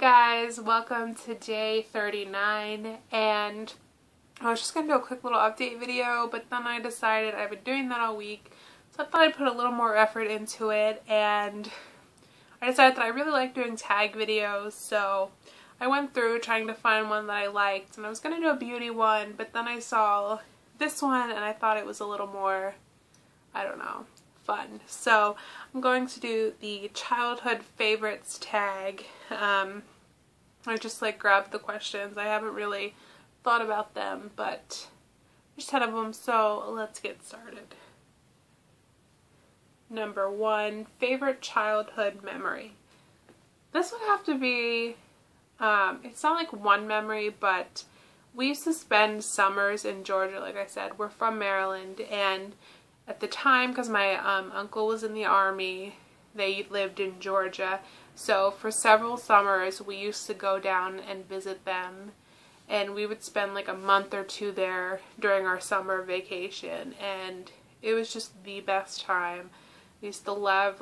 guys, welcome to day 39, and I was just going to do a quick little update video, but then I decided I've been doing that all week, so I thought I'd put a little more effort into it, and I decided that I really like doing tag videos, so I went through trying to find one that I liked, and I was going to do a beauty one, but then I saw this one and I thought it was a little more, I don't know, fun. So I'm going to do the childhood favorites tag. I just grabbed the questions. I haven't really thought about them, but there's 10 of them, so let's get started. Number 1, favorite childhood memory. This would have to be, it's not like one memory, but we used to spend summers in Georgia, like I said. We're from Maryland, and at the time, because my uncle was in the Army, they lived in Georgia. So for several summers, we used to go down and visit them. And we would spend like a month or two there during our summer vacation. And it was just the best time. We used to love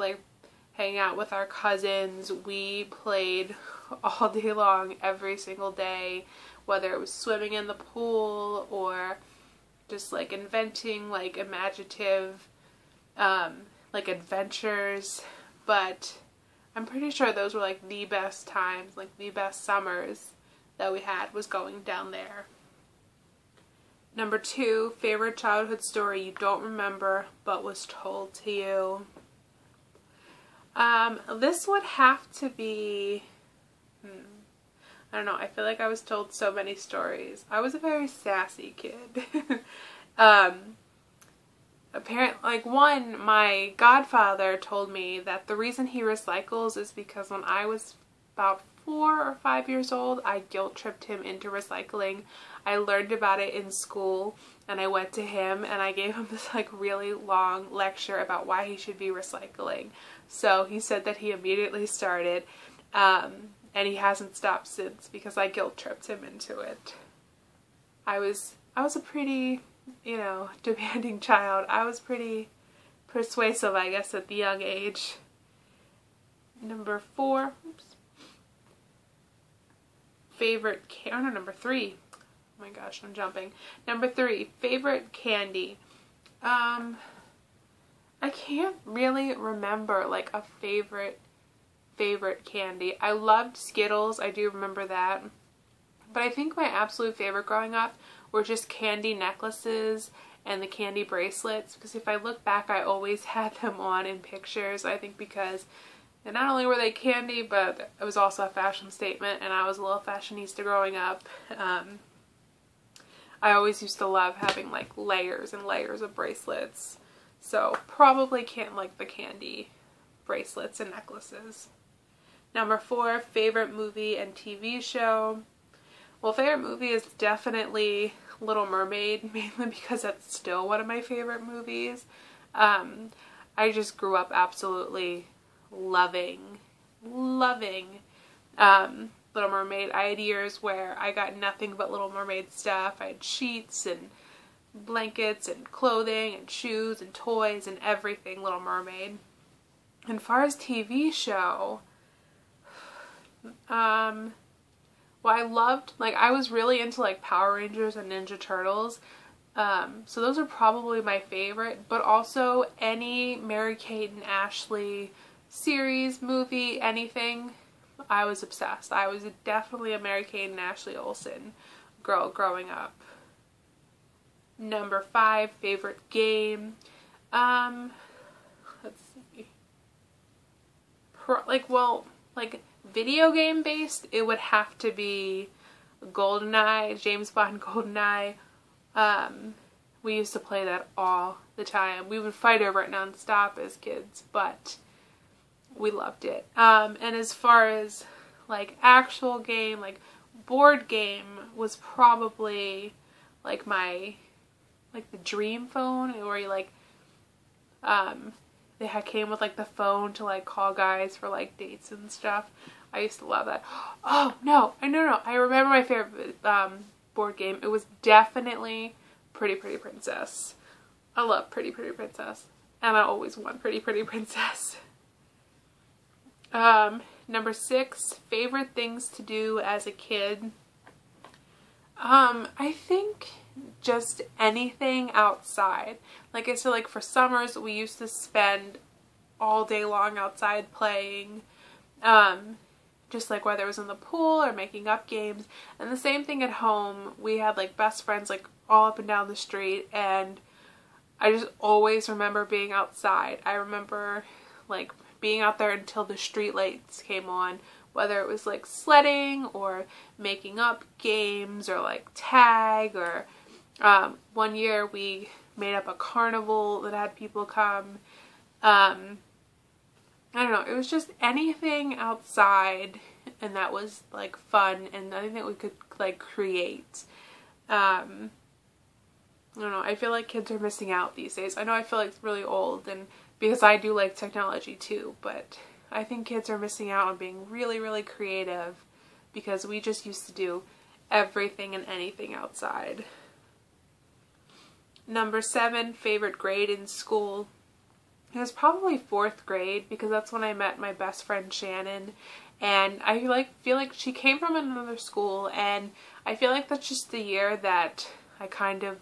hanging out with our cousins. We played all day long, every single day. Whether it was swimming in the pool or just inventing imaginative adventures, but I'm pretty sure those were the best times, the best summers that we had was going down there. Number 2, favorite childhood story you don't remember but was told to you. This would have to be, I don't know, I feel like I was told so many stories. I was a very sassy kid. Apparently, one, my godfather told me that the reason he recycles is because when I was about 4 or 5 years old, I guilt tripped him into recycling. I learned about it in school, and I went to him and I gave him this really long lecture about why he should be recycling. So he said that he immediately started, and he hasn't stopped since because I guilt tripped him into it. I was a pretty, demanding child. I was pretty persuasive, I guess, at the young age. Number 4, number 3. Oh my gosh, I'm jumping. Number 3, favorite candy. I can't really remember a favorite candy. I loved Skittles, I do remember that. But I think my absolute favorite growing up were just candy necklaces and the candy bracelets, because if I look back, I always had them on in pictures. I think because not only were they candy, but it was also a fashion statement, and I was a little fashionista growing up. I always used to love having layers and layers of bracelets. So probably can't the candy bracelets and necklaces. Number 4, favorite movie and TV show. Well, favorite movie is definitely Little Mermaid, mainly because that's still one of my favorite movies. I just grew up absolutely loving Little Mermaid. I had years where I got nothing but Little Mermaid stuff. I had sheets and blankets and clothing and shoes and toys and everything Little Mermaid. And as far as TV show, well, I loved, I was really into Power Rangers and Ninja Turtles, so those are probably my favorite, but also any Mary-Kate and Ashley series, movie, anything, I was obsessed. I was definitely a Mary-Kate and Ashley Olsen girl growing up. Number 5, favorite game. Let's see. Video game based, it would have to be GoldenEye, James Bond GoldenEye. We used to play that all the time. We would fight over it nonstop as kids, but we loved it. And as far as actual game, board game was probably my the Dream phone, where you they came with the phone to call guys for dates and stuff. I used to love that. Oh no, I remember my favorite board game. It was definitely Pretty Princess. I love Pretty And I always won Pretty Princess. Number 6, favorite things to do as a kid. I think just anything outside. Like I said, like for summers, we used to spend all day long outside playing. Just like whether it was in the pool or making up games. And the same thing at home. We had like best friends like all up and down the street, and I just always remember being outside. I remember like being out there until the street lights came on, whether it was like sledding or making up games or like tag, or one year we made up a carnival that had people come. I don't know, it was just anything outside, and that was like fun and anything that we could like create. I don't know, I feel like kids are missing out these days. I know I feel like it's really old, and because I do like technology too, but I think kids are missing out on being really, really creative because we just used to do everything and anything outside. Number 7, favorite grade in school. It was probably 4th grade because that's when I met my best friend Shannon, and I feel like she came from another school, and I feel like that's just the year that I kind of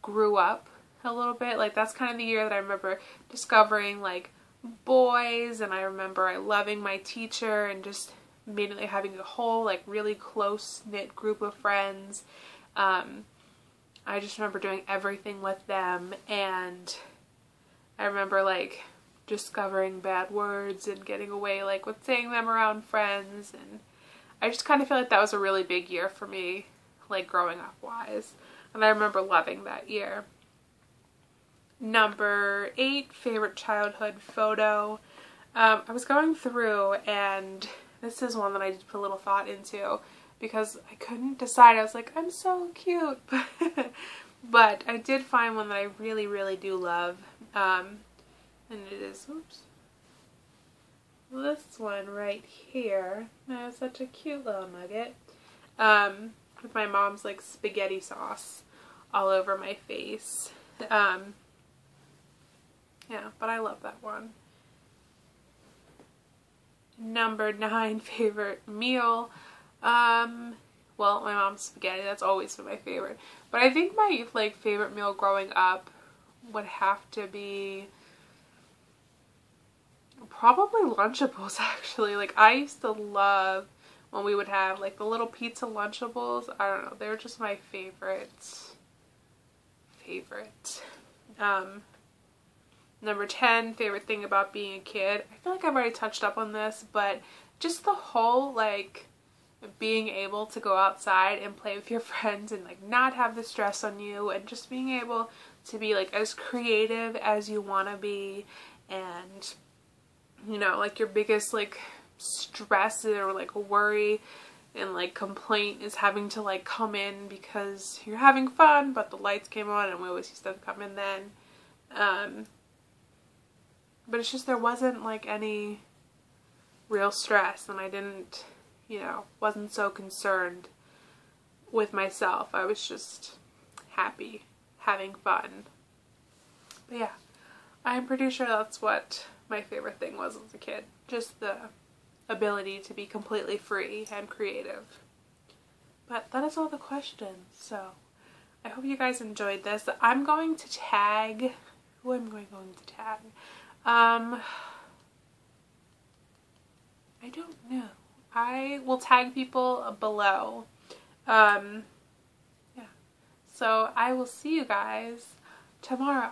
grew up a little bit. Like that's kind of the year that I remember discovering like boys, and I remember loving my teacher and just immediately having a whole like really close-knit group of friends. I just remember doing everything with them, and I remember like discovering bad words and getting away like with saying them around friends, and I just kind of feel like that was a really big year for me, like growing up wise, and I remember loving that year. Number 8, favorite childhood photo. I was going through, and this is one that I did put a little thought into because I couldn't decide. I was like, I'm so cute. But I did find one that I really, really do love. And it is, oops, this one right here. That's such a cute little nugget. With my mom's like spaghetti sauce all over my face. Yeah, but I love that one. Number 9, favorite meal. Well, my mom's spaghetti, that's always been my favorite. But I think my like favorite meal growing up would have to be probably Lunchables, actually. Like I used to love when we would have like the little pizza Lunchables. I don't know, they were just my favorite. Number 10, favorite thing about being a kid. I feel like I've already touched up on this, but just the whole like being able to go outside and play with your friends and like not have the stress on you, and just being able to be like as creative as you want to be, and you know, like your biggest like stress or like worry and like complaint is having to like come in because you're having fun but the lights came on, and we always used to come in then. But it's just there wasn't like any real stress, and I didn't, you know, wasn't so concerned with myself. I was just happy, having fun. But yeah, I'm pretty sure that's what my favorite thing was as a kid. Just the ability to be completely free and creative. But that is all the questions, so I hope you guys enjoyed this. I'm going to tag, who am I going to tag? I don't know. I will tag people below. Yeah. So I will see you guys tomorrow.